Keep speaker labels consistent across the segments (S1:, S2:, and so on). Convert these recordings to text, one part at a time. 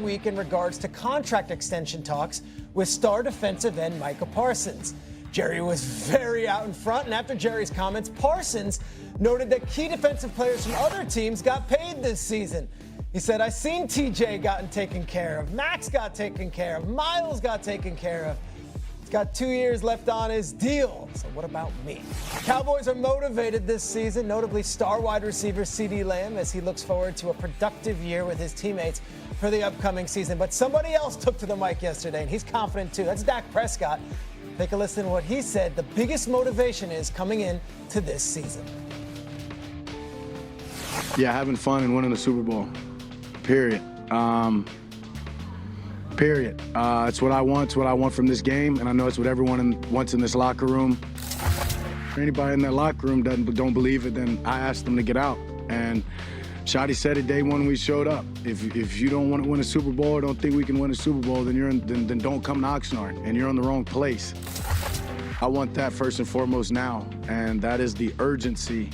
S1: Week in regards to contract extension talks with star defensive end Micah Parsons. Jerry was very out in front, and after Jerry's comments, Parsons noted that key defensive players from other teams got paid this season. He said, "I seen TJ gotten taken care of, Max got taken care of, Miles got taken care of. He's got 2 years left on his deal, so what about me?" Cowboys are motivated this season, notably star wide receiver CeeDee Lamb, as he looks forward to a productive year with his teammates for the upcoming season. But somebody else took to the mic yesterday, and he's confident too. That's Dak Prescott. Take a listen to what he said the biggest motivation is coming in to this season.
S2: Yeah, having fun and winning the Super Bowl. Period. It's what I want. It's what I want from this game, and I know it's what everyone wants in this locker room. If anybody in that locker room don't believe it, then I asked them to get out. And Shotty said it day one we showed up. If you don't want to win a Super Bowl or don't think we can win a Super Bowl, then don't come to Oxnard, and you're in the wrong place. I want that first and foremost now, and that is the urgency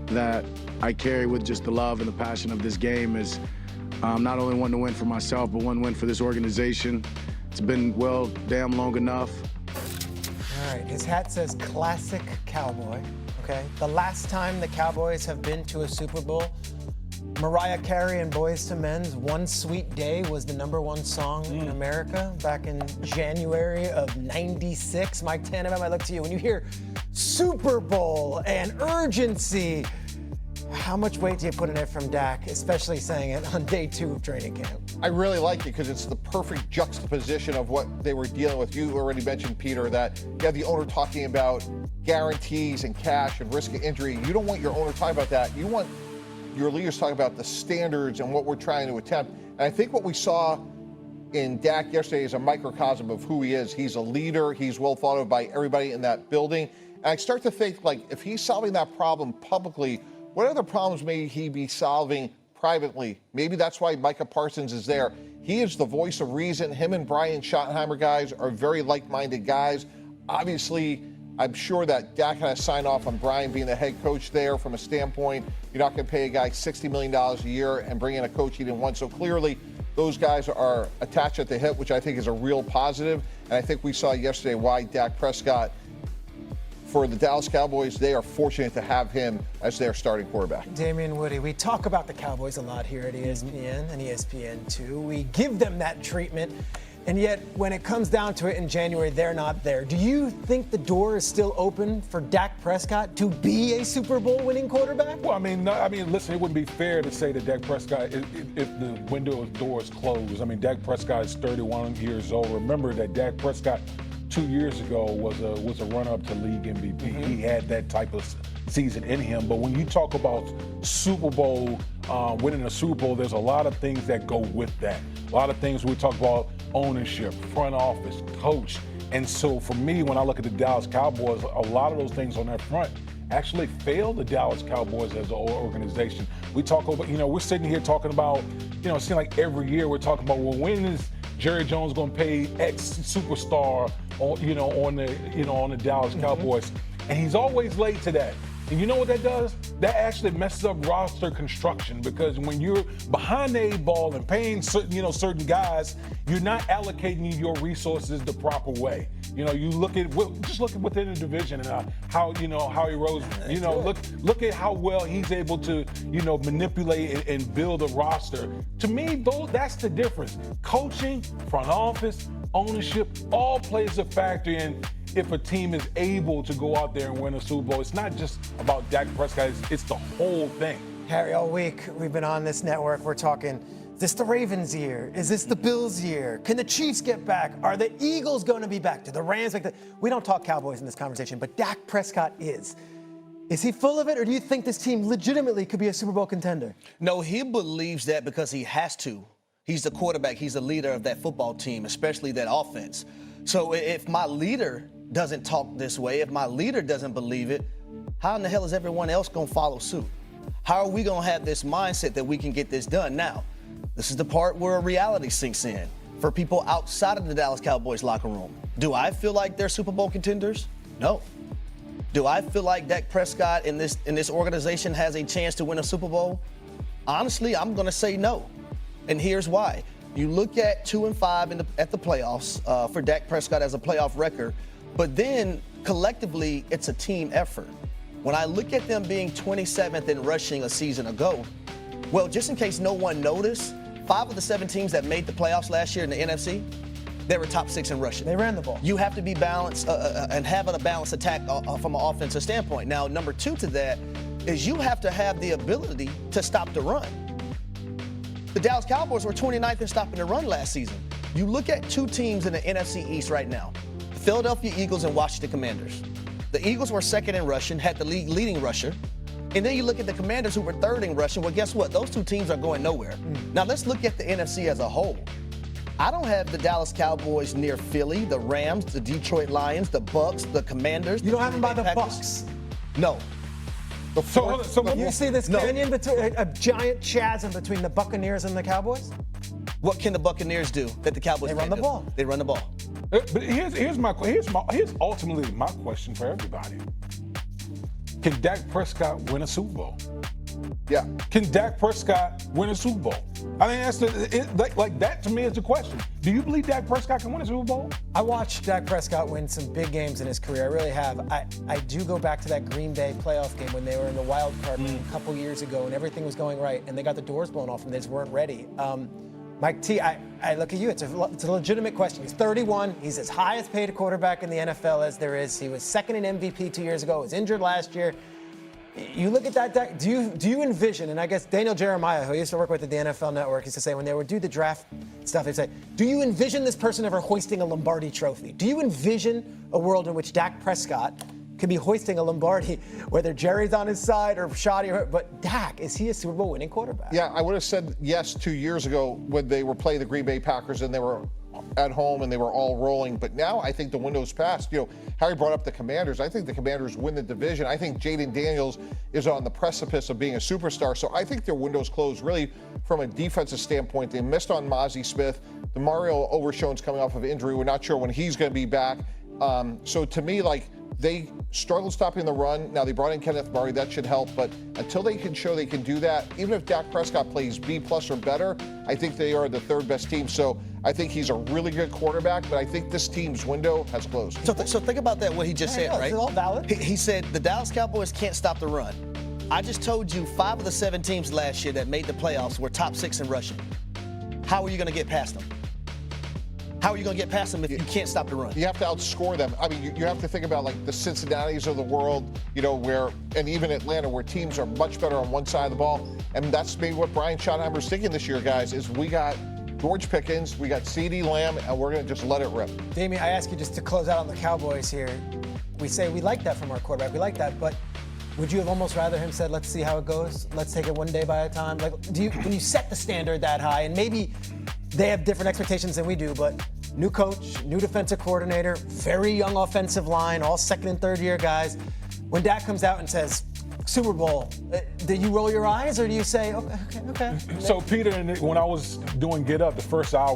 S2: that I carry with just the love and the passion of this game is not only one to win for myself, but one win for this organization. It's been, well, damn long enough.
S1: All right, his hat says classic Cowboy, okay? The last time the Cowboys have been to a Super Bowl, Mariah Carey and Boyz II Men's One Sweet Day was the #1 song in America back in January of '96. Mike Tannenbaum, I look to you. When you hear Super Bowl and urgency, how much weight do you put in it from Dak, especially saying it on day 2 of training camp?
S3: I really like it because it's the perfect juxtaposition of what they were dealing with. You already mentioned, Peter, that you have the owner talking about guarantees and cash and risk of injury. You don't want your owner talking about that. You want your leaders talking about the standards and what we're trying to attempt. And I think what we saw in Dak yesterday is a microcosm of who he is. He's a leader. He's well thought of by everybody in that building. And I start to think, like, if he's solving that problem publicly, what other problems may he be solving privately? Maybe that's why Micah Parsons is there. He is the voice of reason. Him and Brian Schottenheimer guys are very like-minded guys. Obviously, I'm sure that Dak had to sign off on Brian being the head coach there from a standpoint. You're not going to pay a guy $60 million a year and bring in a coach he didn't want. So clearly, those guys are attached at the hip, which I think is a real positive. And I think we saw yesterday why Dak Prescott, for the Dallas Cowboys, they are fortunate to have him as their starting quarterback.
S1: Damian Woody, we talk about the Cowboys a lot here at ESPN and ESPN2. We give them that treatment, and yet when it comes down to it in January, they're not there. Do you think the door is still open for Dak Prescott to be a Super Bowl winning quarterback?
S4: Well, listen, it wouldn't be fair to say that Dak Prescott, if the window of door is closed. I mean, Dak Prescott is 31 years old. Remember that Dak Prescott 2 years ago was a runner-up to league MVP. He had that type of season in him. But when you talk about Super Bowl, winning a Super Bowl, there's a lot of things that go with that. A lot of things we talk about: ownership, front office, coach. And so for me, when I look at the Dallas Cowboys, a lot of those things on that front actually failed the Dallas Cowboys as an organization. We talk about, we're sitting here talking about, it seems like every year we're talking about, well, when is Jerry Jones going to pay X superstar on the Dallas Cowboys? And he's always late to that. And you know what that does? That actually messes up roster construction, because when you're behind the 8 ball and paying certain guys, you're not allocating your resources the proper way. You look at within the division and how he rose. Look at how well he's able to manipulate and build a roster. To me, that's the difference. Coaching, front office, ownership, all plays a factor in if a team is able to go out there and win a Super Bowl. It's not just about Dak Prescott, it's the whole thing.
S1: Harry, all week we've been on this network, we're talking, is this the Ravens' year? Is this the Bills' year? Can the Chiefs get back? Are the Eagles going to be back? Do the Rams like that? We don't talk Cowboys in this conversation, but Dak Prescott is. Is he full of it, or do you think this team legitimately could be a Super Bowl contender?
S5: No, he believes that because he has to. He's the quarterback. He's the leader of that football team, especially that offense. So if my leader doesn't talk this way, if my leader doesn't believe it, how in the hell is everyone else going to follow suit? How are we going to have this mindset that we can get this done? Now, this is the part where reality sinks in for people outside of the Dallas Cowboys locker room. Do I feel like they're Super Bowl contenders? No. Do I feel like Dak Prescott in this organization has a chance to win a Super Bowl? Honestly, I'm going to say no. And here's why. You look at 2-5 at the playoffs for Dak Prescott as a playoff record, but then collectively, it's a team effort. When I look at them being 27th in rushing a season ago, well, just in case no one noticed, 5 of the 7 teams that made the playoffs last year in the NFC, they were top 6 in rushing.
S1: They ran the ball.
S5: You have to be balanced and have a balanced attack from an offensive standpoint. Now, number 2 to that is you have to have the ability to stop the run. The Dallas Cowboys were 29th in stopping the run last season. You look at 2 teams in the NFC East right now, the Philadelphia Eagles and Washington Commanders. The Eagles were 2nd in rushing, had the league leading rusher. And then you look at the Commanders who were 3rd in rushing. Well, guess what? Those 2 teams are going nowhere. Now, let's look at the NFC as a whole. I don't have the Dallas Cowboys near Philly, the Rams, the Detroit Lions, the Bucks, the Commanders.
S1: You don't have them by the
S5: Packers.
S1: Bucks.
S5: No.
S1: You see this canyon between a giant chasm between the Buccaneers and the Cowboys?
S5: What can the Buccaneers do that the Cowboys
S1: They run
S5: can't
S1: the
S5: do?
S1: ball.
S5: They run the ball.
S4: But here's ultimately my question for everybody. Can Dak Prescott win a Super Bowl?
S3: Yeah.
S4: Can Dak Prescott win a Super Bowl? I mean, that's that to me is the question. Do you believe Dak Prescott can win a Super Bowl?
S1: I watched Dak Prescott win some big games in his career. I really have. I do go back to that Green Bay playoff game when they were in the wild card a couple years ago and everything was going right and they got the doors blown off and they just weren't ready. Mike T, I look at you. It's a legitimate question. He's 31. He's as highest paid quarterback in the NFL as there is. He was 2nd in MVP 2 years ago. Was injured last year. You look at that. Do you envision? And I guess Daniel Jeremiah, who I used to work with at the NFL Network, used to say when they would do the draft stuff, they'd say, "Do you envision this person ever hoisting a Lombardi trophy? Do you envision a world in which Dak Prescott could be hoisting a Lombardi, whether Jerry's on his side or Shoddy, but Dak, is he a Super Bowl winning quarterback?"
S3: Yeah, I would have said yes 2 years ago when they were playing the Green Bay Packers and they were at home and they were all rolling. But now I think the window's passed. You know, Harry brought up the Commanders. I think the Commanders win the division. I think Jayden Daniels is on the precipice of being a superstar. So I think their window's closed really from a defensive standpoint. They missed on Mozzie Smith. The Mario Overshone's coming off of injury. We're not sure when he's going to be back. So to me, they struggled stopping the run. Now they brought in Kenneth Murray. That should help. But until they can show they can do that, even if Dak Prescott plays B+ or better, I think they are the 3rd best team. So I think he's a really good quarterback, but I think this team's window has closed.
S5: So think about that, what he just said, right?
S1: It's all valid.
S5: He said the Dallas Cowboys can't stop the run. I just told you 5 of the 7 teams last year that made the playoffs were top 6 in rushing. How are you going to get past them? How are you going to get past them if you can't stop the run?
S3: You have to outscore them. I mean, you have to think about the Cincinnatis of the world, and even Atlanta, where teams are much better on one side of the ball. And that's maybe what Brian Schottenheimer's thinking this year, guys, is we got George Pickens, we got CeeDee Lamb, and we're going to just let it rip.
S1: Damien, I ask you just to close out on the Cowboys here. We say we like that from our quarterback. We like that, but would you have almost rather him said, let's see how it goes? Let's take it one day by a time? When you set the standard that high, and maybe they have different expectations than we do, but new coach, new defensive coordinator, very young offensive line, all 2nd and 3rd year guys. When Dak comes out and says, Super Bowl, do you roll your eyes or do you say, okay?
S4: So, Peter, when I was doing Get Up the first hour,